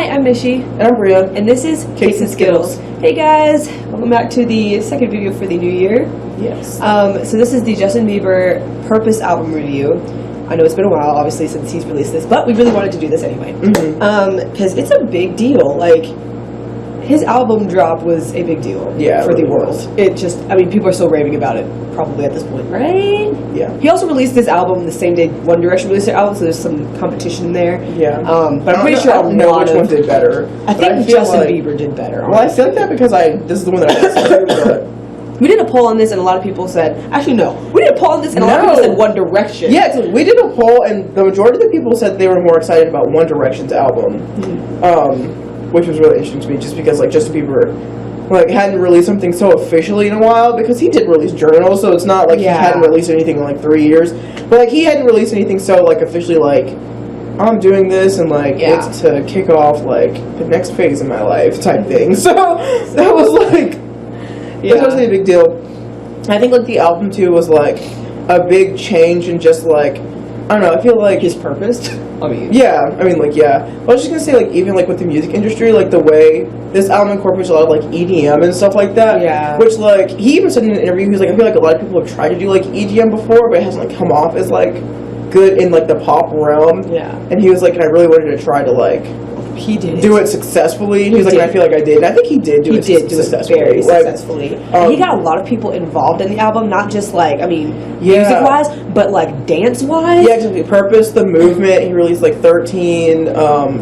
Hi, I'm Mishi. And I'm Bria. And this is Cakes and Skittles. Hey guys, welcome back to the second video for the new year. Yes. So this is the Justin Bieber Purpose album review. I know it's been a while, obviously, since he's released this, but we really wanted to do this anyway. Because it's a big deal. Like, his album drop was a big deal for the world. It just, I mean, people are still raving about it, probably at this point, right? Yeah. He also released this album the same day One Direction released their album, so there's some competition there. Yeah. But I'm pretty sure I don't know which one did better. I think Justin Bieber did better. Well, I said that because this is the one that I listened to, but... We did a poll on this, and a lot of people said... Actually, no. We did a poll on this, and a lot of people said One Direction. Yeah, so we did a poll, and the majority of the people said they were more excited about One Direction's album. Which was really interesting to me, just because, like, Justin Bieber, like, hadn't released something so officially in a while, because he did release journals, so it's not like he hadn't released anything in, like, 3 years. But, like, he hadn't released anything so, like, officially, like, I'm doing this, and, like, it's to kick off, like, the next phase in my life type thing. So, that was, like... Yeah. It was a big deal. I think, like, the album, too, was, like, a big change in just, like, I don't know, I feel like... His purpose? I mean... Yeah, I mean, like, yeah. I was just gonna say, like, even, like, with the music industry, like, the way this album incorporates a lot of, like, EDM and stuff like that. Yeah. Which, like, he even said in an interview, he was like, I feel like a lot of people have tried to do, like, EDM before, but it hasn't, like, come off as, like, good in, like, the pop realm. Yeah. And he was like, and I really wanted to try to, like... He did do it successfully. He was like, and I feel like I did. And I think he did do it successfully. Very successfully. He got a lot of people involved in the album, not just like, I mean, music-wise, but like dance-wise. Yeah, exactly. Purpose, the movement. He released like 13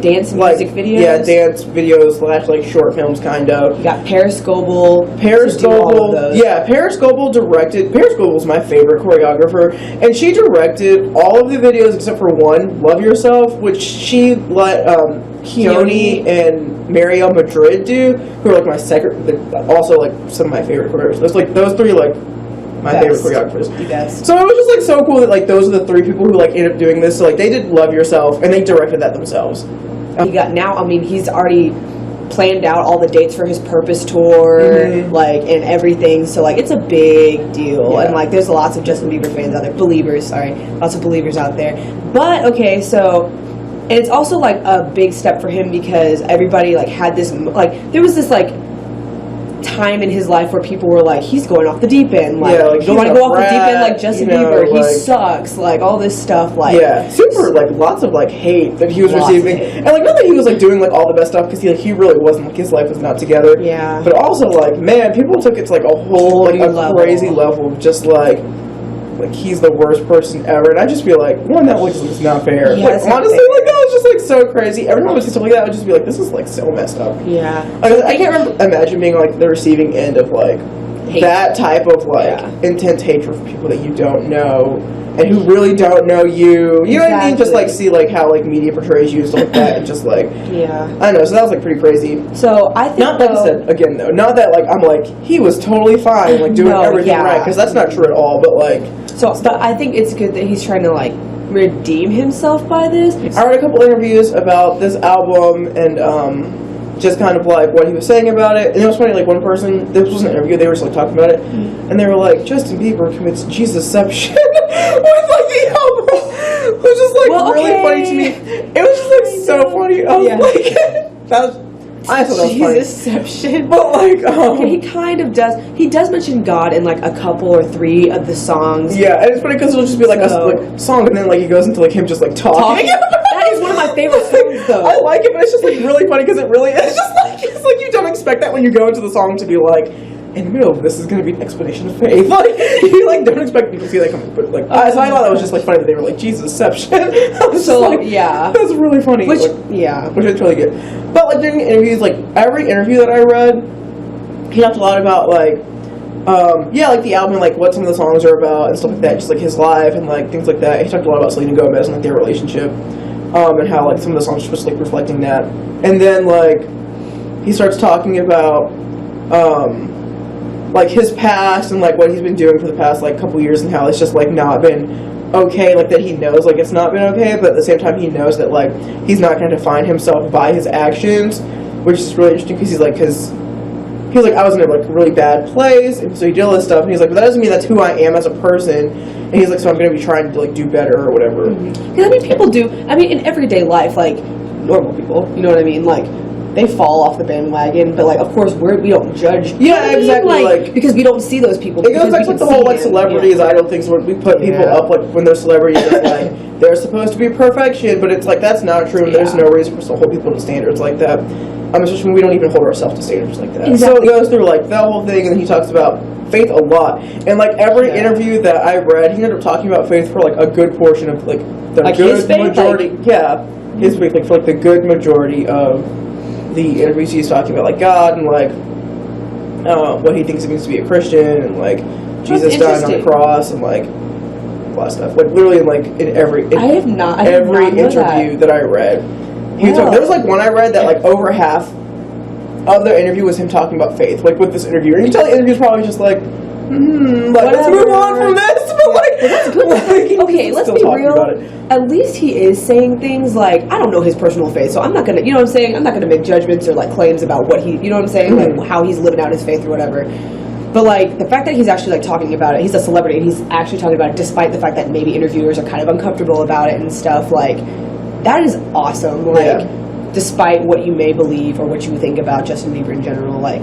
dance music videos. Yeah, dance videos / like short films, kind of. You got Paris Goebel. Paris Goebel. Yeah, Paris Goebel directed. Paris Goebel's my favorite choreographer, and she directed all of the videos except for one, Love Yourself, which she let Keone and Mariel Madrid do, who are like my also like some of my favorite choreographers. There's like those three like my favorite choreographers. The best. So it was just like so cool that like those are the three people who like ended up doing this. So like they did Love Yourself and they directed that themselves. He got now. I mean, he's already planned out all the dates for his Purpose tour, like, and everything. So like it's a big deal, and like there's lots of Justin Bieber fans out there, lots of believers out there. But okay, so. And it's also, like, a big step for him because everybody, like, had this, like, there was this, like, time in his life where people were like, he's going off the deep end. Like, you don't want to go off the deep end like Justin Bieber. He sucks. Like, all this stuff. Like, super, like, lots of, like, hate that he was receiving. And, like, not that he was, like, doing, like, all the best stuff because he really wasn't, like, his life was not together. Yeah. But also, like, man, people took it to, like, a whole, like, a crazy level of just, like, he's the worst person ever, and I just feel like, one, that was just not fair. Yeah, like, honestly, like, that was just, like, so crazy. Every time I would see stuff like that, I would just be like, this is, like, so messed up. Yeah. Like, I can't imagine being, like, the receiving end of, like, hate. That type of, like, intense hatred for people that you don't know, and who really don't know you. You know what I mean? Just, like, see, like, how, like, media portrays you and stuff like that, and just, like... Yeah. I don't know, so that was, like, pretty crazy. So, I think, not that I said, again, though, not that, like, I'm, like, he was totally fine, like, doing everything right, because that's not true at all, but, like... So, but I think it's good that he's trying to, like, redeem himself by this. I read a couple interviews about this album and just kind of like what he was saying about it. And it was funny, like one person, this was an interview, they were just like talking about it, and they were like, Justin Bieber commits Jesusception with like the album. It was just like really funny to me. It was just like so funny. I was like, that was. I thought that was funny. Jesusception. But like, he kind of does. He does mention God in like a couple or three of the songs. Yeah, and it's funny because it'll just be like a song, and then like he goes into like him just like talking. That is one of my favorite songs, though. I like it, but it's just like really funny because it's just like you don't expect that when you go into the song to be like, in the middle of this is going to be an explanation of faith. Like, you like don't expect people to see that coming. But like, so I thought that was just like funny that they were like Jesusception. So like, yeah, that's really funny. Which which is really good. But like during interviews, like every interview that I read, he talked a lot about like, like the album, like what some of the songs are about and stuff like that. Just like his life and like things like that. He talked a lot about Selena Gomez and like their relationship, and how like some of the songs are just like reflecting that. And then like he starts talking about like his past and like what he's been doing for the past like couple years and how it's just like not been okay, like that he knows like it's not been okay, but at the same time he knows that like he's not going to define himself by his actions, which is really interesting because he's like I was in a like really bad place, and so he did all this stuff, and he's like, but that doesn't mean that's who I am as a person, and he's like, so I'm going to be trying to like do better or whatever. Because I mean, people do. I mean, in everyday life, like normal people. You know what I mean? Like, they fall off the bandwagon, but like, of course, we don't judge. Yeah, exactly. Like, because we don't see those people. It goes back to the whole like celebrities idol things where we put people up like when they're celebrities, it's like they're supposed to be perfection, but it's like that's not true. And there's no reason for us to hold people to standards like that. Especially when we don't even hold ourselves to standards like that. Exactly. So it goes through like that whole thing, and he talks about faith a lot. And like every interview that I read, he ended up talking about faith for like a good portion of like the like good his faith, majority. His faith, like for like the good majority of the interviews he's talking about, like God and like what he thinks it means to be a Christian, and like Jesus dying on the cross, and like a lot of stuff. Like literally, like in every every interview that I read, he was talking. There was like one I read that like over half of the interview was him talking about faith, like with this interviewer. And you can tell the interview's probably just like, like let's move on from this. But like, okay, let's be real. At least he is saying things like, I don't know his personal faith, so I'm not gonna, you know what I'm saying? I'm not gonna make judgments or like claims about what he, you know what I'm saying? Like how he's living out his faith or whatever. But like the fact that he's actually like talking about it, he's a celebrity, and he's actually talking about it, despite the fact that maybe interviewers are kind of uncomfortable about it and stuff. Like that is awesome. Like despite what you may believe or what you think about Justin Bieber in general, like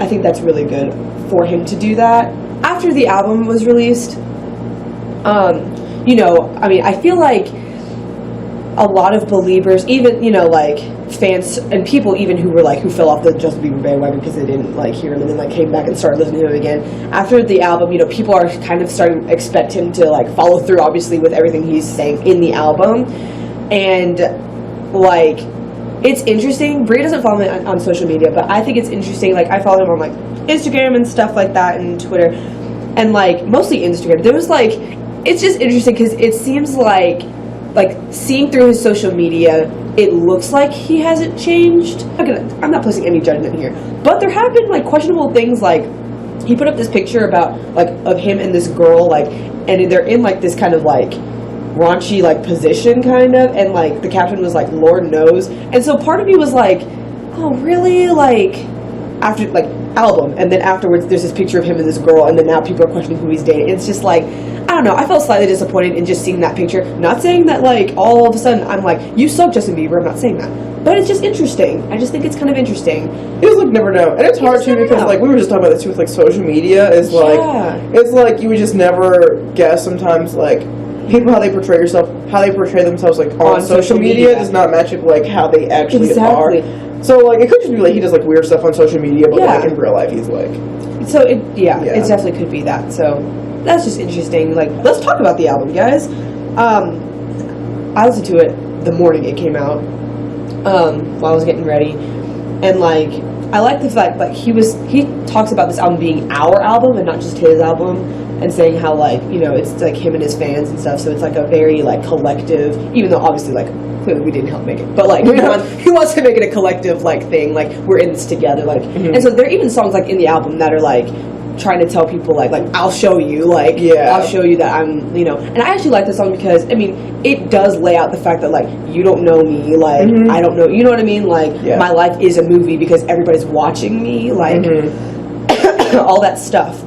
I think that's really good for him to do that. After the album was released, you know, I mean, I feel like a lot of believers, even, you know, like fans and people even who were like, who fell off the Justin Bieber bandwagon because they didn't like hear him and then like came back and started listening to him again. After the album, you know, people are kind of starting to expect him to like follow through, obviously, with everything he's saying in the album. And like, it's interesting. Brie doesn't follow me on social media, but I think it's interesting. Like, I follow him on like Instagram and stuff like that, and Twitter, and like mostly Instagram. There was like, it's just interesting because it seems like seeing through his social media, it looks like he hasn't changed. I'm not placing any judgment here, but there have been like questionable things. Like he put up this picture about like of him and this girl, like, and they're in like this kind of like raunchy like position kind of, and like the caption was like Lord knows. And so part of me was like, oh really? Like after like album, and then afterwards there's this picture of him and this girl, and then now people are questioning who he's dating. It's just like, I don't know, I felt slightly disappointed in just seeing that picture. Not saying that like all of a sudden I'm like, you suck, Justin Bieber, I'm not saying that, but it's just interesting. I just think it's kind of interesting. It was like never know, and it's hard too because like we were just talking about this too with like social media is like it's like you would just never guess sometimes like people how they portray themselves like on social media does not match up like how they actually are. So like it could just be like he does like weird stuff on social media, but like in real life he's like. So it definitely could be that. So that's just interesting. Like let's talk about the album, guys. I listened to it the morning it came out, while I was getting ready, and like I like the fact like he talks about this album being our album and not just his album, and saying how like, you know, it's like him and his fans and stuff, so it's like a very like collective, even though obviously like clearly we didn't help make it, but like he wants to make it a collective like thing, like we're in this together, like and so there are even songs like in the album that are like trying to tell people like I'll show you, like I'll show you that I'm, you know. And I actually like this song because I mean it does lay out the fact that like you don't know me, like I don't know, you know what I mean, like my life is a movie because everybody's watching me, like all that stuff.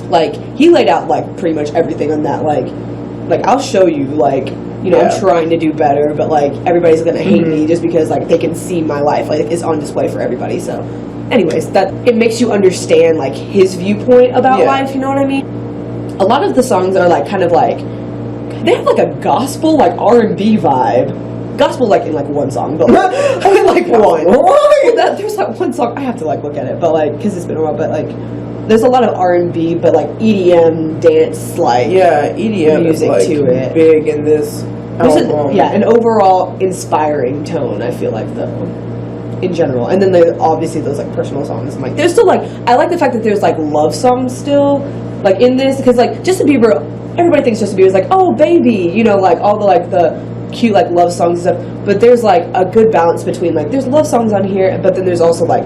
Like he laid out like pretty much everything on that, like I'll show you, like, you know, I'm trying to do better, but like everybody's gonna hate me just because like they can see my life like it's on display for everybody. So anyways, that it makes you understand like his viewpoint about life, you know what I mean? A lot of the songs are like kind of like they have like a gospel like R&B vibe. Gospel like in like one song, but like one. There's like one song I have to like look at it, but like because it's been a while, but like there's a lot of R&B, but like EDM dance, like EDM music is, like, to it. Big in this album. An overall inspiring tone. I feel like though, in general, and then there obviously those like personal songs. Like there's still like I like the fact that there's like love songs still like in this, because like Justin Bieber, everybody thinks Justin Bieber is like, oh baby, you know, like all the like the cute like love songs and stuff. But there's like a good balance between like there's love songs on here, but then there's also like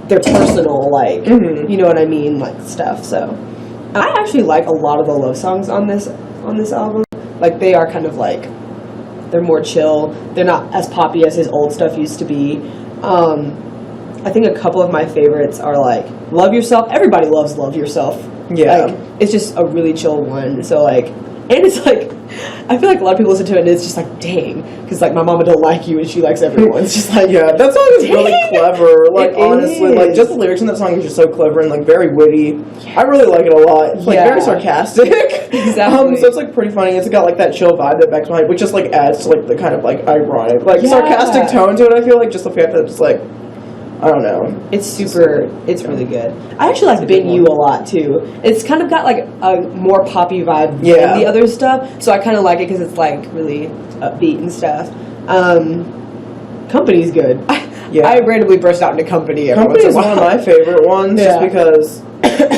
their personal, like, you know what I mean, like, stuff. So I actually like a lot of the love songs on this album. Like, they are kind of like, they're more chill. They're not as poppy as his old stuff used to be. I think a couple of my favorites are like Love Yourself. Everybody loves Love Yourself. Like, it's just a really chill one. So like And it's like, I feel like a lot of people listen to it and it's just like, dang, because like my mama don't like you and she likes everyone. It's just like, yeah, that song is really clever. Like, honestly, is. like just the lyrics in that song is just so clever and like very witty. I really like it a lot. It's like very sarcastic. Exactly. So it's like pretty funny. It's got like that chill vibe that Beck's behind, which just like adds to like the kind of like ironic, like sarcastic tone to it. I feel like just the fact that it's like, I don't know. It's it's really good. I actually like Been You a lot too. It's kind of got like a more poppy vibe than the other stuff, so I kind of like it because it's like really upbeat and stuff. Company's good. I randomly burst out into Company. Company is one of my favorite ones, just because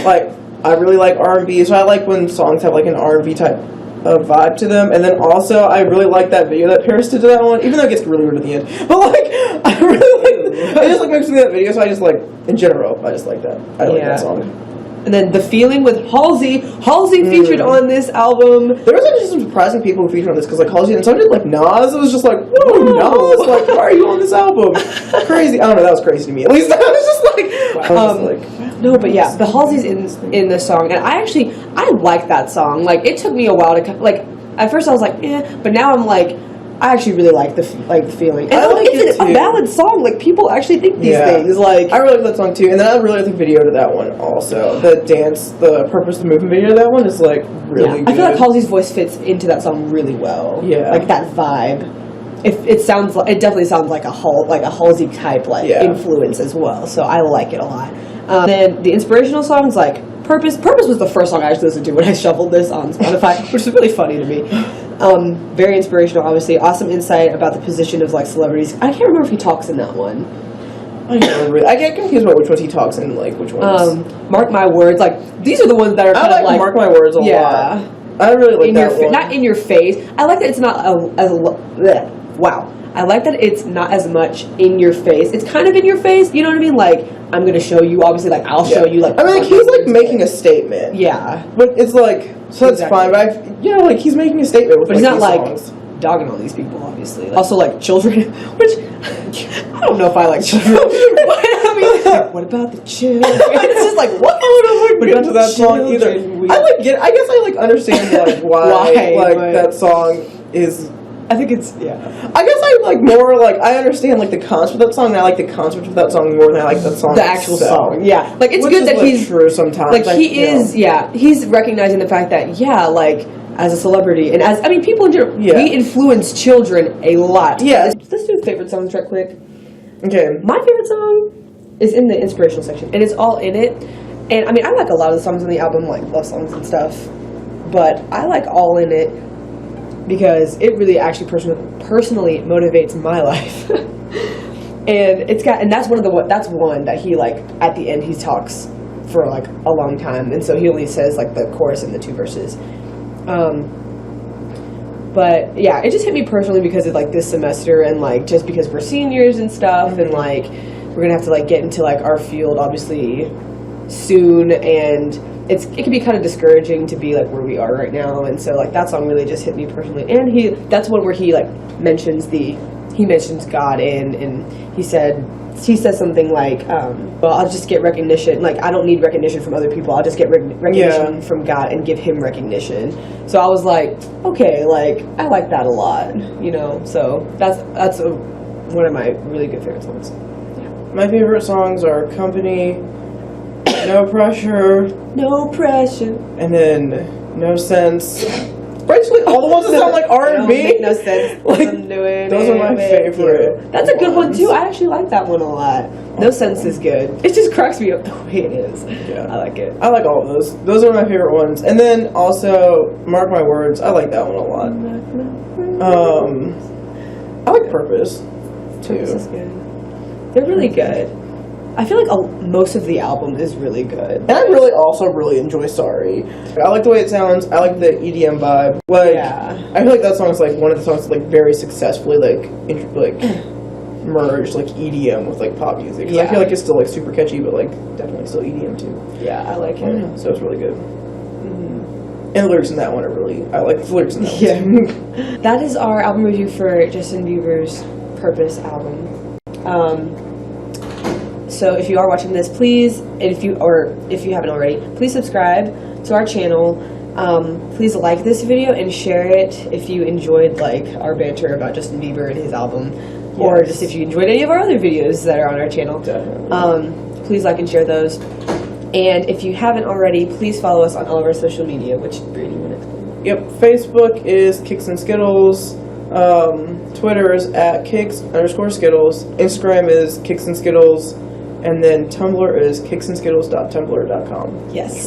like I really like R&B, so I like when songs have like an R&B type of vibe to them. And then also I really like that video that Paris did to that one, even though it gets really weird at the end. But like I really like it just like makes me that video, so I just like in general I just like that. I like that song. And then The Feeling with Halsey. Halsey featured on this album. There was actually some surprising people who featured on this, because like Halsey, and so did like Nas. It was just like, whoa, Nas, like, why are you on this album? Crazy. I don't know, that was crazy to me. At least I was just like, wow. No, but yeah, the Halsey's in the song, and I like that song. Like, it took me a while to like. At first, I was like, but now I'm like, I actually really like the Feeling. And I like it's a ballad song. Like, people actually think these things. Like, I really like that song too, and then I really like the video to that one also. The Purpose of the Movement video to that one is like really good. I feel like Halsey's voice fits into that song really well. Yeah, like that vibe. It definitely sounds like a Halsey type influence as well. So I like it a lot. Then the inspirational songs like Purpose. Purpose was the first song I actually listened to when I shuffled this on Spotify, which is really funny to me. Very inspirational, obviously. Awesome insight about the position of like celebrities. I can't remember if he talks in that one. I can't remember. I get confused about which ones he talks in, like which ones. Mark My Words. Like these are the ones that are kind of like Mark My Words a lot. I really like that one. Not in your face. I like that it's not wow. I like that it's not as much in your face. It's kind of in your face. You know what I mean? Like, I'm going to show you, obviously, like, I'll show you, like... I mean, like, he's, like, making a statement. Yeah. But it's, like, so that's fine, but, like, he's making a statement with, but he's not, like, songs. dogging on these people, obviously. Also, like, children, which, I don't know if I like children. I mean, like, what about the children? It's just, like, what? I don't get into that song either. I guess I understand, like, why that song is... I think it's, I guess I like more, like, I understand, like, the concept of that song, and I like the concept of that song more than I like that song the actual song, yeah. Like, it's good that he's... true sometimes. Like, he's recognizing the fact that, like, as a celebrity, and as, I mean, people in general, we influence children a lot. Yeah. Let's do favorite songs right quick. Okay. My favorite song is in the inspirational section, and it's all in it. And, I mean, I like a lot of the songs on the album, like, love songs and stuff, but I like All In It, because it really actually personally motivates my life. And that's one that he, like, at the end he talks for like a long time, and so he only says like the chorus and the 2 verses. But yeah, it just hit me personally because of like this semester, and like just because we're seniors and stuff, and like we're gonna have to like get into like our field obviously soon, and it can be kind of discouraging to be like where we are right now. And so like that song really just hit me personally. And that's one where he like mentions God and he says something like, well, I'll just get recognition. Like, I don't need recognition from other people. I'll just get recognition from God and give him recognition. So I was like, okay, like, I like that a lot, you know? So that's one of my really good favorite songs. Yeah. My favorite songs are Company, No Pressure, and then No Sense. Basically, all the ones that sound like R&B. Make no sense. Like, those are my favorite. That's a good one too. I actually like that one a lot. No Sense is good. It just cracks me up the way it is. Yeah, I like it. I like all of those. Those are my favorite ones. And then also, Mark My Words. I like that one a lot. I like Purpose too. Purpose is good. They're really good. I feel like most of the album is really good. And I really enjoy Sorry. I like the way it sounds. I like the EDM vibe. Like, I feel like that song is like one of the songs that like very successfully merged like EDM with like pop music. Because I feel like it's still like super catchy, but like definitely still EDM too. Yeah, I like it. So it's really good. Mm-hmm. And the lyrics in that one are really, I like the lyrics in that one too. That is our album review for Justin Bieber's Purpose album. So if you are watching this, please, if you haven't already, please subscribe to our channel. Please like this video and share it if you enjoyed like our banter about Justin Bieber and his album, or just if you enjoyed any of our other videos that are on our channel. Definitely. Please like and share those. And if you haven't already, please follow us on all of our social media. Which Brady, you want to explain? Yep, Facebook is Kicks and Skittles. Twitter is at Kicks_Skittles. Instagram is Kicks and Skittles. And then Tumblr is kicksandskittles.tumblr.com. Yes.